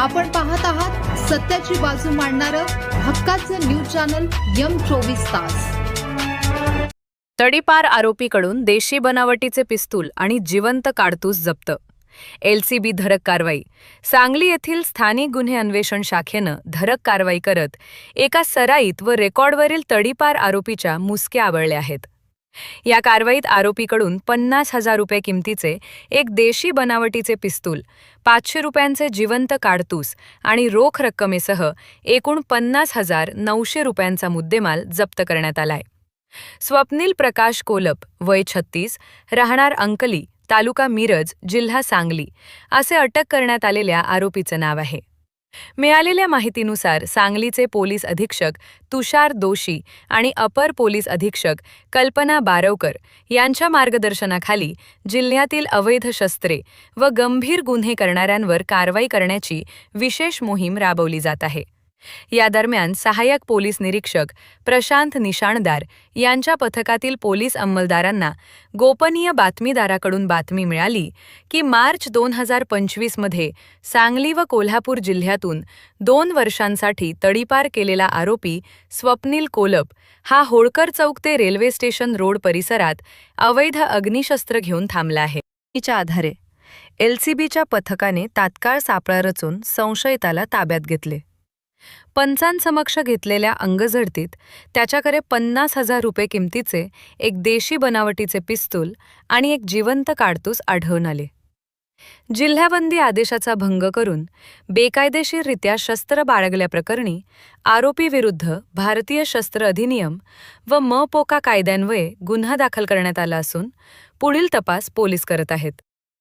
आपण पाहत आहात सत्याची बाजू मांडणारं हक्काचं न्यूज चॅनल M24 तास। तडीपार आरोपीकडून देशी बनावटीचे पिस्तूल आणि जिवंत काडतूस जप्त। LCB धडक कारवाई। सांगली येथील स्थानिक गुन्हे अन्वेषण शाखेनं धडक कारवाई करत एका सराईत व रेकॉर्डवरील तडीपार आरोपीच्या मुसक्या आवळल्या आहेत। या कारवाईत आरोपीकडून 50,000 रुपये किमतीचे एक देशी बनावटीचे पिस्तूल, 500 रुपयांचे जिवंत काडतूस आणि रोख रक्कमेसह एकूण 50,900 रुपयांचा मुद्देमाल जप्त करण्यात आलाय। स्वप्नील प्रकाश कोलप, वय 36, राहणार अंकली, तालुका मिरज, जिल्हा सांगली, असे अटक करण्यात आलेल्या आरोपीचं नाव आहे। मिळालेल्या माहितीनुसार सांगलीचे पोलीस अधीक्षक तुषार दोशी आणि अपर पोलीस अधीक्षक कल्पना बारवकर यांच्या मार्गदर्शनाखाली जिल्ह्यातील अवैध शस्त्रे व गंभीर गुन्हे करणाऱ्यांवर कारवाई करण्याची विशेष मोहीम राबवली जात आहे। या दरम्यान सहाय्यक पोलीस निरीक्षक प्रशांत निशाणदार यांच्या पथकातील पोलीस अंमलदारांना गोपनीय बातमीदाराकडून बातमी मिळाली की मार्च 2025 मध्ये सांगली व कोल्हापूर जिल्ह्यातून 2 वर्षांसाठी तडीपार केलेला आरोपी स्वप्नील कोलप हा होळकर चौक ते रेल्वे स्टेशन रोड परिसरात अवैध अग्निशस्त्र घेऊन थांबला आहे। च्या आधारे LCBच्या पथकाने तात्काळ सापळा रचून संशयिताला ताब्यात घेतले। पंचांसमक्ष घेतलेल्या अंगझडतीत त्याच्याकडे 50,000 रुपये किमतीचे एक देशी बनावटीचे पिस्तूल आणि एक जिवंत काडतूस आढळून आले। जिल्हाबंदी आदेशाचा भंग करून बेकायदेशीररित्या शस्त्र बाळगल्याप्रकरणी आरोपीविरुद्ध भारतीय शस्त्र अधिनियम व MPOCA कायद्यान्वये गुन्हा दाखल करण्यात आला असून पुढील तपास पोलीस करत आहेत।